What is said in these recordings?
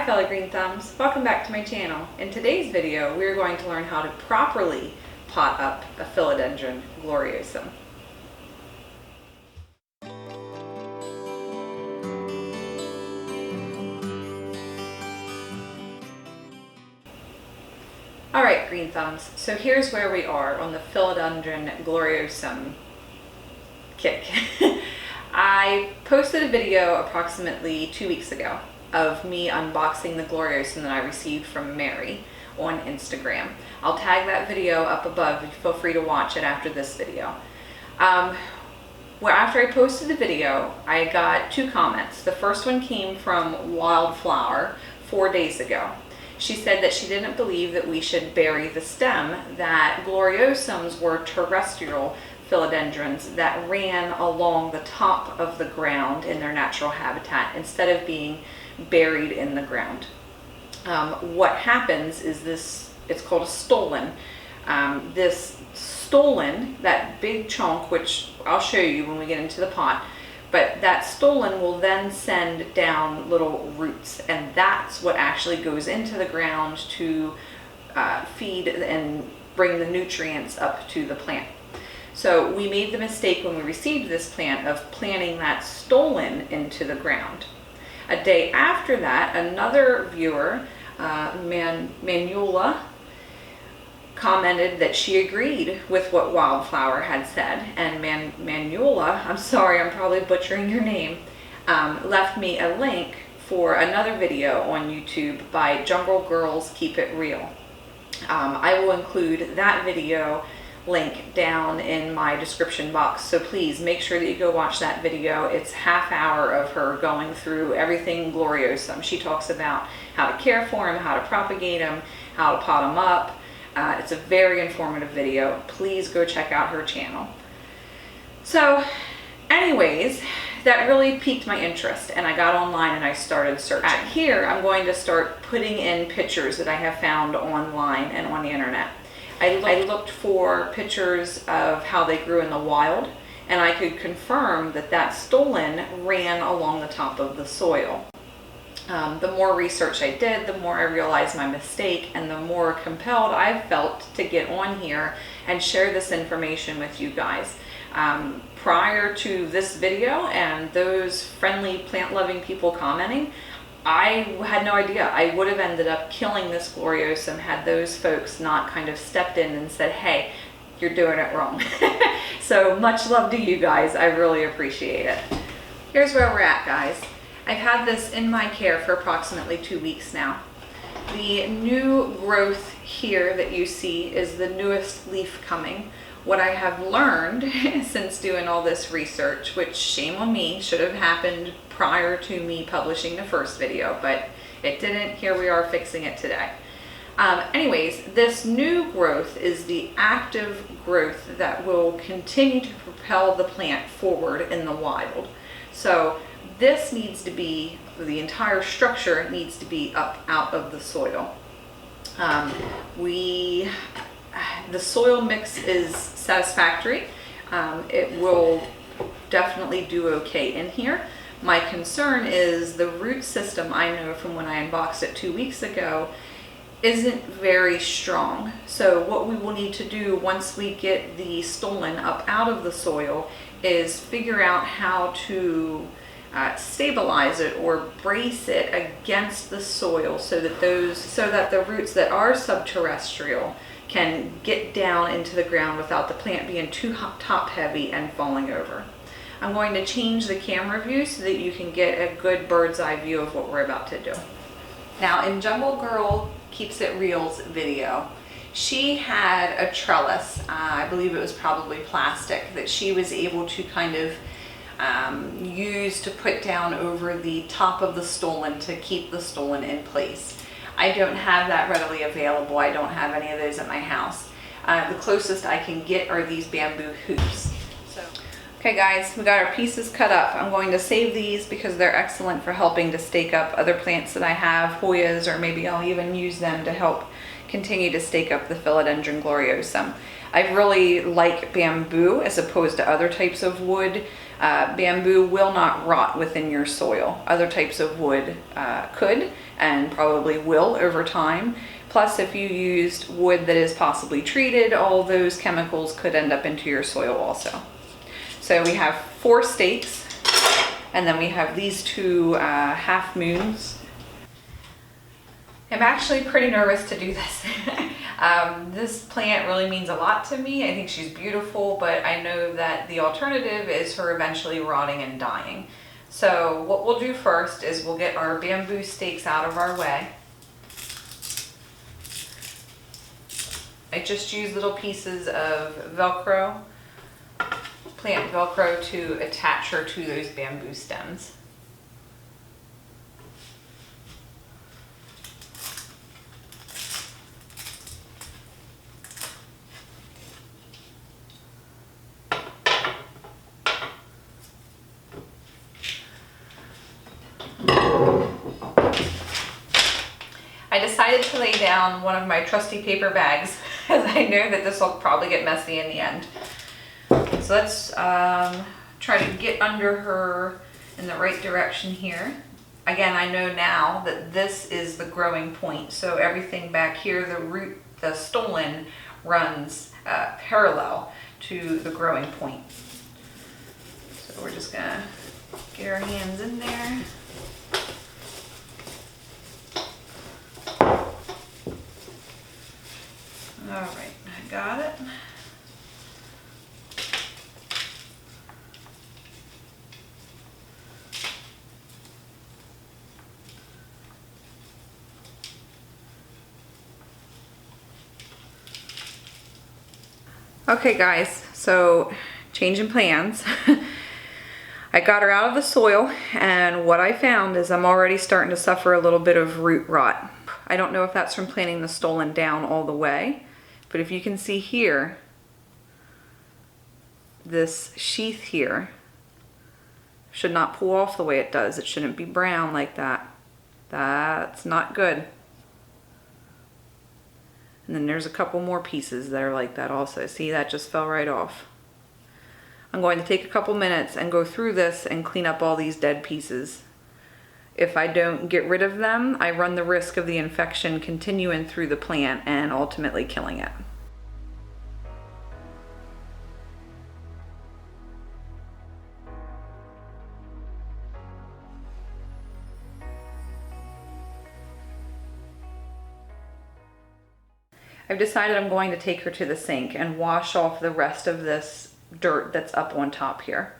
fellow green thumbs, welcome back to my channel. In today's video, we're going to learn how to properly pot up a Philodendron Gloriosum. Alright green thumbs, so here's where we are on the Philodendron Gloriosum kick. I posted a video approximately 2 weeks ago of me unboxing the Gloriosum that I received from Mary on Instagram. I'll tag that video up above. Feel free to watch it after this video. After I posted the video, I got 2 comments. The first one came from WildFlower 4 days ago. She said that she didn't believe that we should bury the stem, that Gloriosums were terrestrial philodendrons that ran along the top of the ground in their natural habitat instead of being buried in the ground. What happens is this, it's called a stolon. This stolon, that big chunk, which I'll show you when we get into the pot, but that stolon will then send down little roots, and that's what actually goes into the ground to feed and bring the nutrients up to the plant. So we made the mistake when we received this plant of planting that stolon into the ground. A day after that, another viewer, Manuela, commented that she agreed with what WildFlower had said, and Manuela, I'm sorry, I'm probably butchering your name, left me a link for another video on YouTube by Jungle Girls Keep It Real. I will include that video link down in my description box, so please make sure that you go watch that video. It's half hour of her going through everything Gloriosum. She talks about how to care for them, how to propagate them, how to pot them up. It's a very informative video. Please go check out her channel. So anyways, that really piqued my interest, and I got online and I started searching. Here I'm going to start putting in pictures that I have found online and on the internet. I looked for pictures of how they grew in the wild, and I could confirm that that stolon ran along the top of the soil. The more research I did, the more I realized my mistake, and the more compelled I felt to get on here and share this information with you guys. Prior to this video and those friendly plant-loving people commenting, I had no idea. I would have ended up killing this Gloriosum had those folks not kind of stepped in and said, hey, you're doing it wrong. So much love to you guys. I really appreciate it. Here's where we're at, guys. I've had this in my care for approximately 2 weeks now. The new growth here that you see is the newest leaf coming. What I have learned since doing all this research, which shame on me, should have happened prior to me publishing the first video, but it didn't. Here we are fixing it today. Anyways, this new growth is the active growth that will continue to propel the plant forward in the wild. So this needs to be, the entire structure needs to be up out of the soil. The soil mix is satisfactory. It will definitely do okay in here. My concern is the root system, I know from when I unboxed it 2 weeks ago, isn't very strong. So what we will need to do once we get the stolon up out of the soil is figure out how to stabilize it or brace it against the soil so that the roots that are subterrestrial can get down into the ground without the plant being too top heavy and falling over. I'm going to change the camera view so that you can get a good bird's eye view of what we're about to do. Now in Jungle Girl Keeps It Real's video, she had a trellis, I believe it was probably plastic, that she was able to kind of use to put down over the top of the stolon to keep the stolon in place. I don't have that readily available. I don't have any of those at my house. The closest I can get are these bamboo hoops. Okay guys, we got our pieces cut up. I'm going to save these because they're excellent for helping to stake up other plants that I have, Hoyas, or maybe I'll even use them to help continue to stake up the Philodendron Gloriosum. I really like bamboo as opposed to other types of wood. Bamboo will not rot within your soil. Other types of wood could and probably will over time. Plus, if you used wood that is possibly treated, all those chemicals could end up into your soil also. So we have 4 stakes, and then we have these 2 half moons. I'm actually pretty nervous to do this. This plant really means a lot to me. I think she's beautiful, but I know that the alternative is her eventually rotting and dying. So what we'll do first is we'll get our bamboo stakes out of our way. I just use little pieces of Velcro, plant Velcro, to attach her to those bamboo stems. I decided to lay down one of my trusty paper bags as I know that this will probably get messy in the end. So let's try to get under her in the right direction here. Again, I know now that this is the growing point. So everything back here, the root, the stolon, runs parallel to the growing point. So we're just gonna get our hands in there. All right, I got it. Okay guys, so changing plans. I got her out of the soil, and what I found is I'm already starting to suffer a little bit of root rot. I don't know if that's from planting the stolon down all the way, but if you can see here, this sheath here should not pull off the way it does. It shouldn't be brown like that. That's not good. And then there's a couple more pieces that are like that also. See, that just fell right off. I'm going to take a couple minutes and go through this and clean up all these dead pieces. If I don't get rid of them, I run the risk of the infection continuing through the plant and ultimately killing it. I've decided I'm going to take her to the sink and wash off the rest of this dirt that's up on top here.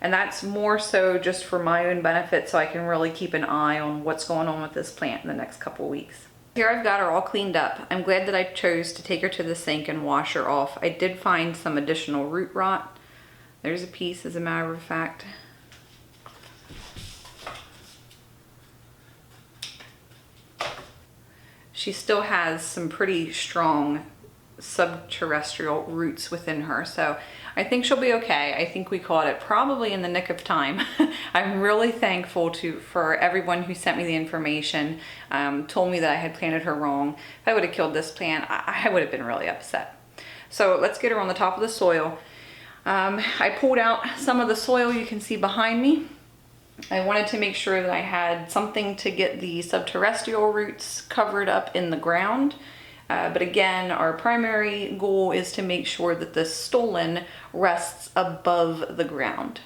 And that's more so just for my own benefit, so I can really keep an eye on what's going on with this plant in the next couple weeks. Here I've got her all cleaned up. I'm glad that I chose to take her to the sink and wash her off. I did find some additional root rot. There's a piece, as a matter of fact. She still has some pretty strong subterrestrial roots within her, so I think she'll be okay. I think we caught it probably in the nick of time. I'm really thankful for everyone who sent me the information, told me that I had planted her wrong. If I would have killed this plant, I would have been really upset. So let's get her on the top of the soil. I pulled out some of the soil you can see behind me. I wanted to make sure that I had something to get the subterrestrial roots covered up in the ground. But again, our primary goal is to make sure that the stolon rests above the ground.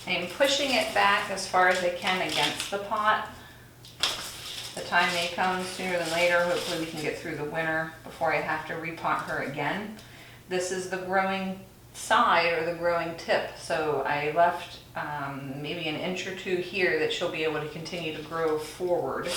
I'm pushing it back as far as I can against the pot. The time may come sooner than later. Hopefully we can get through the winter before I have to repot her again. This is the growing side, or the growing tip, so I left maybe an inch or two here that she'll be able to continue to grow forward.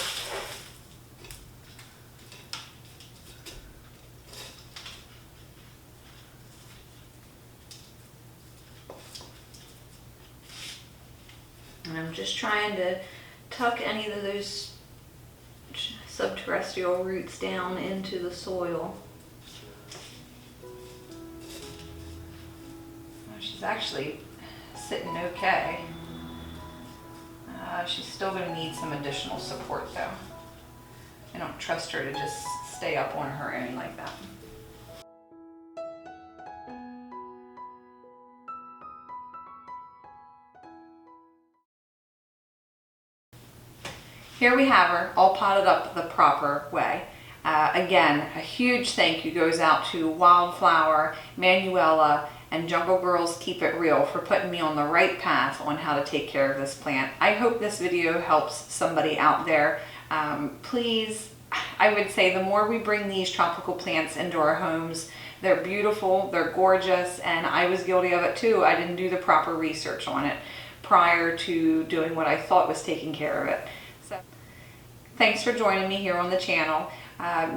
And I'm just trying to tuck any of those subterrestrial roots down into the soil. She's actually sitting okay. She's still going to need some additional support though. I don't trust her to just stay up on her own like that. Here we have her, all potted up the proper way. Again, a huge thank you goes out to WildFlower, Manuela, and Jungle Girls Keep It Real for putting me on the right path on how to take care of this plant. I hope this video helps somebody out there. Please, I would say the more we bring these tropical plants into our homes, they're beautiful, they're gorgeous, and I was guilty of it too. I didn't do the proper research on it prior to doing what I thought was taking care of it. So, thanks for joining me here on the channel.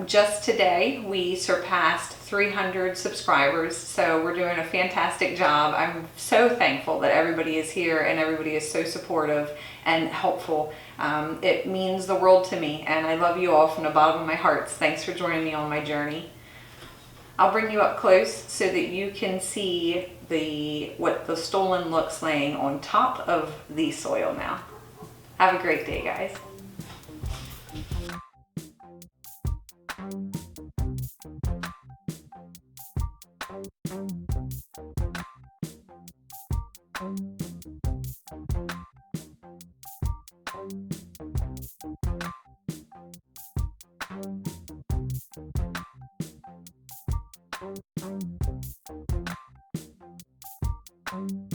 Just today we surpassed 300 subscribers, so we're doing a fantastic job. I'm so thankful that everybody is here and everybody is so supportive and helpful. It means the world to me, and I love you all from the bottom of my heart. Thanks for joining me on my journey. I'll bring you up close so that you can see what the stolon looks laying on top of the soil now. Have a great day, guys. Thank you.